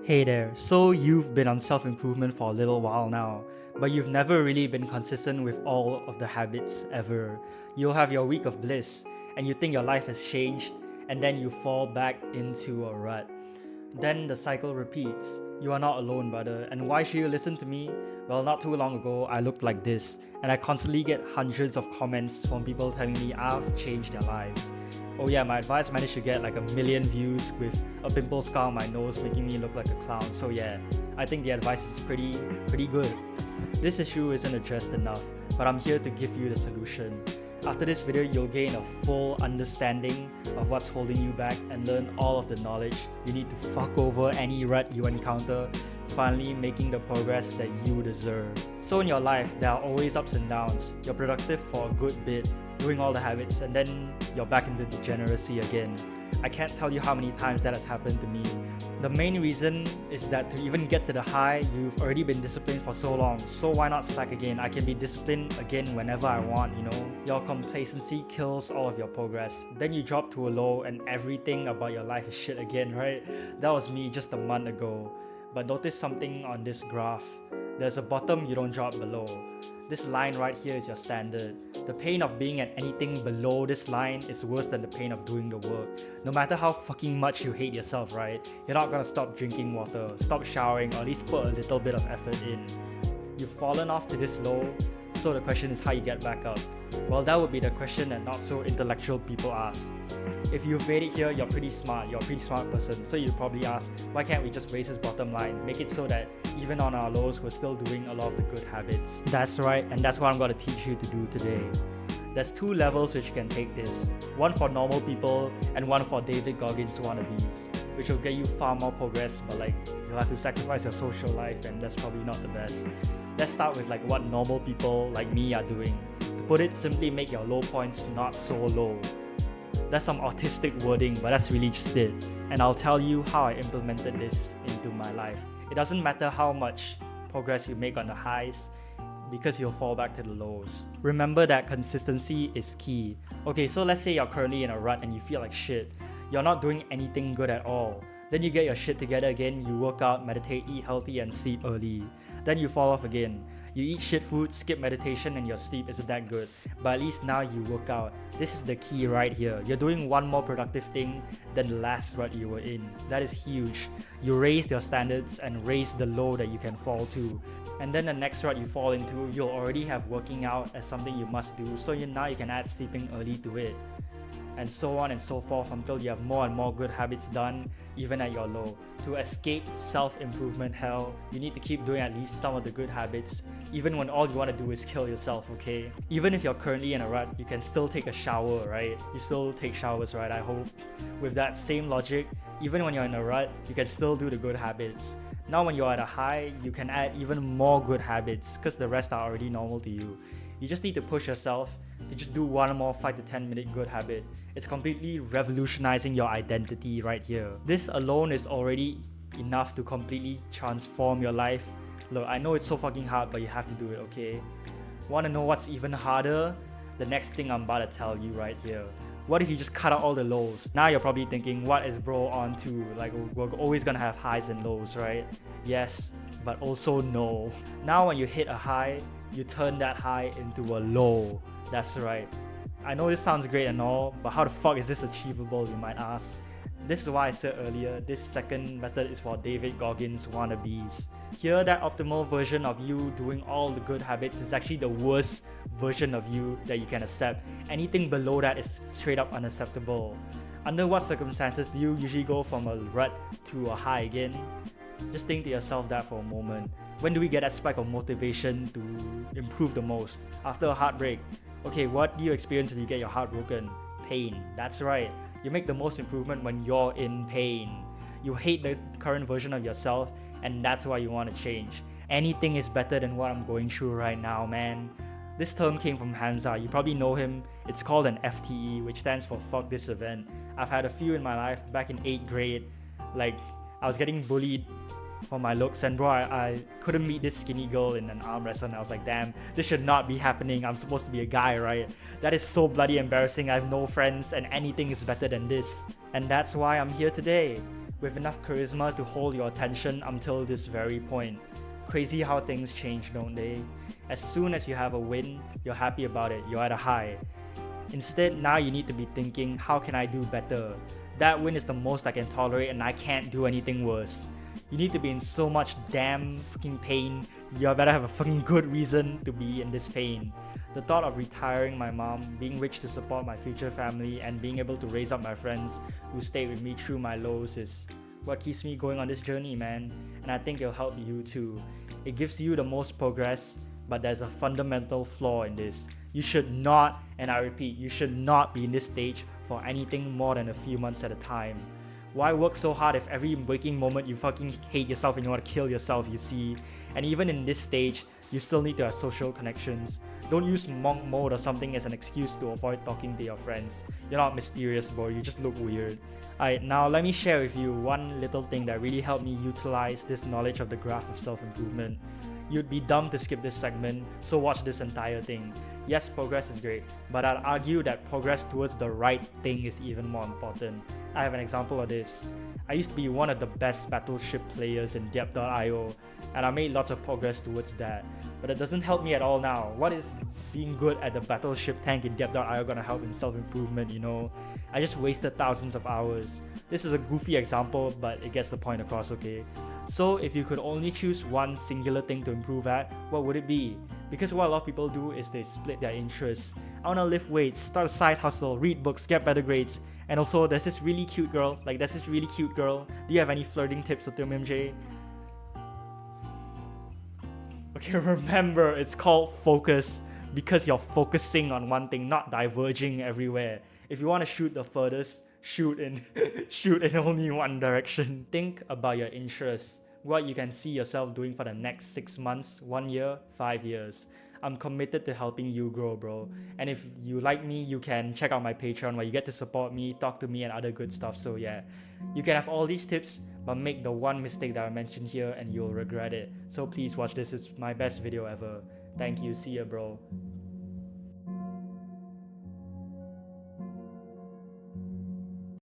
Hey there, so you've been on self-improvement for a little while now, but you've never really been consistent with all of the habits ever. You'll have your week of bliss, and you think your life has changed, and then you fall back into a rut. Then the cycle repeats. You are not alone, brother. And why should you listen to me? Well, not too long ago, I looked like this, and I constantly get hundreds of comments from people telling me I've changed their lives. Oh yeah, my advice managed to get like 1 million views with a pimple scar on my nose making me look like a clown. So yeah, I think the advice is pretty good. This issue isn't addressed enough, but I'm here to give you the solution. After this video, you'll gain a full understanding of what's holding you back and learn all of the knowledge you need to fuck over any rut you encounter, finally making the progress that you deserve. So in your life, there are always ups and downs. You're productive for a good bit, doing all the habits, and then you're back into degeneracy again. I can't tell you how many times that has happened to me. The main reason is that to even get to the high, you've already been disciplined for so long, so why not stack again? I can be disciplined again whenever I want, you know? Your complacency kills all of your progress. Then you drop to a low and everything about your life is shit again, right? That was me just a month ago. But notice something on this graph. There's a bottom you don't drop below. This line right here is your standard. The pain of being at anything below this line is worse than the pain of doing the work. No matter how fucking much you hate yourself, right? You're not gonna stop drinking water, stop showering, or at least put a little bit of effort in. You've fallen off to this low, so the question is how you get back up. Well, that would be the question that not so intellectual people ask. If you've made it here, you're a pretty smart person, so you'd probably ask, why can't we just raise this bottom line, make it so that even on our lows, we're still doing a lot of the good habits. That's right, and that's what I'm going to teach you to do today. There's 2 levels which you can take this, one for normal people and one for David Goggins wannabes, which will get you far more progress, but you'll have to sacrifice your social life, and that's probably not the best. Let's start with what normal people like me are doing. To put it simply, make your low points not so low. That's some autistic wording, but that's really just it. And I'll tell you how I implemented this into my life. It doesn't matter how much progress you make on the highs, because you'll fall back to the lows. Remember that consistency is key. Okay, so let's say you're currently in a rut and you feel like shit. You're not doing anything good at all. Then you get your shit together again, you work out, meditate, eat healthy, and sleep early. Then you fall off again. You eat shit food, skip meditation, and your sleep isn't that good. But at least now you work out. This is the key right here. You're doing one more productive thing than the last rut you were in. That is huge. You raised your standards and raised the low that you can fall to. And then the next rut you fall into, you'll already have working out as something you must do, so now you can add sleeping early to it. And so on and so forth until you have more and more good habits done, even at your low. To escape self-improvement hell, you need to keep doing at least some of the good habits, even when all you want to do is kill yourself, okay? Even if you're currently in a rut, you can still take a shower, right? You still take showers, right? I hope. With that same logic, even when you're in a rut, you can still do the good habits. Now when you're at a high, you can add even more good habits because the rest are already normal to you. You just need to push yourself to just do one more 5 to 10 minute good habit. It's completely revolutionizing your identity right here. This alone is already enough to completely transform your life. Look, I know it's so fucking hard, but you have to do it, okay? Want to know what's even harder? The next thing I'm about to tell you right here. What if you just cut out all the lows? Now you're probably thinking, what is bro on to? We're always gonna have highs and lows, right? Yes, but also no. Now when you hit a high, you turn that high into a low. That's right. I know this sounds great and all, but how the fuck is this achievable, you might ask? This is why I said earlier, this second method is for David Goggins wannabes. Here, that optimal version of you doing all the good habits is actually the worst version of you that you can accept. Anything below that is straight up unacceptable. Under what circumstances do you usually go from a rut to a high again? Just think to yourself that for a moment. When do we get that spike of motivation to improve the most? After a heartbreak. Okay, what do you experience when you get your heart broken? Pain. That's right. You make the most improvement when you're in pain. You hate the current version of yourself, and that's why you want to change. Anything is better than what I'm going through right now, man. This term came from Hamza. You probably know him. It's called an FTE, which stands for fuck this event. I've had a few in my life. Back in 8th grade, I was getting bullied for my looks, and bro, I couldn't meet this skinny girl in an arm wrestle, and I was like, damn, this should not be happening. I'm supposed to be a guy, right? That is so bloody embarrassing. I have no friends and anything is better than this. And that's why I'm here today. with enough charisma to hold your attention until this very point. Crazy how things change, don't they? As soon as you have a win, you're happy about it, you're at a high. Instead, now you need to be thinking, how can I do better? That win is the most I can tolerate and I can't do anything worse. You need to be in so much damn fucking pain, you better have a fucking good reason to be in this pain. The thought of retiring my mom, being rich to support my future family, and being able to raise up my friends who stayed with me through my lows is what keeps me going on this journey, man. And I think it'll help you too. It gives you the most progress, but there's a fundamental flaw in this. You should not, and I repeat, you should not be in this stage for anything more than a few months at a time. Why work so hard if every waking moment you fucking hate yourself and you want to kill yourself, you see? And even in this stage, you still need to have social connections. Don't use monk mode or something as an excuse to avoid talking to your friends. You're not mysterious, bro, you just look weird. Alright, now let me share with you one little thing that really helped me utilize this knowledge of the graph of self-improvement. You'd be dumb to skip this segment, so watch this entire thing. Yes, progress is great, but I'd argue that progress towards the right thing is even more important. I have an example of this. I used to be one of the best battleship players in depth.io, and I made lots of progress towards that, but it doesn't help me at all now. What is being good at the battleship tank in depth.io gonna help in self-improvement, you know? I just wasted thousands of hours. This is a goofy example, but it gets the point across, okay? So if you could only choose one singular thing to improve at, what would it be? Because what a lot of people do is they split their interests. I wanna lift weights, start a side hustle, read books, get better grades, and also there's this really cute girl. Do you have any flirting tips with them, MJ? Okay, remember, it's called focus because you're focusing on one thing, not diverging everywhere. If you want to shoot the furthest, shoot in only one direction. Think about your interests, what you can see yourself doing for the next 6 months, 1 year, 5 years. I'm committed to helping you grow, bro. And if you like me, you can check out my Patreon where you get to support me, talk to me, and other good stuff. So yeah, you can have all these tips, but make the one mistake that I mentioned here and you'll regret it. So please watch this, it's my best video ever. Thank you, see ya, bro.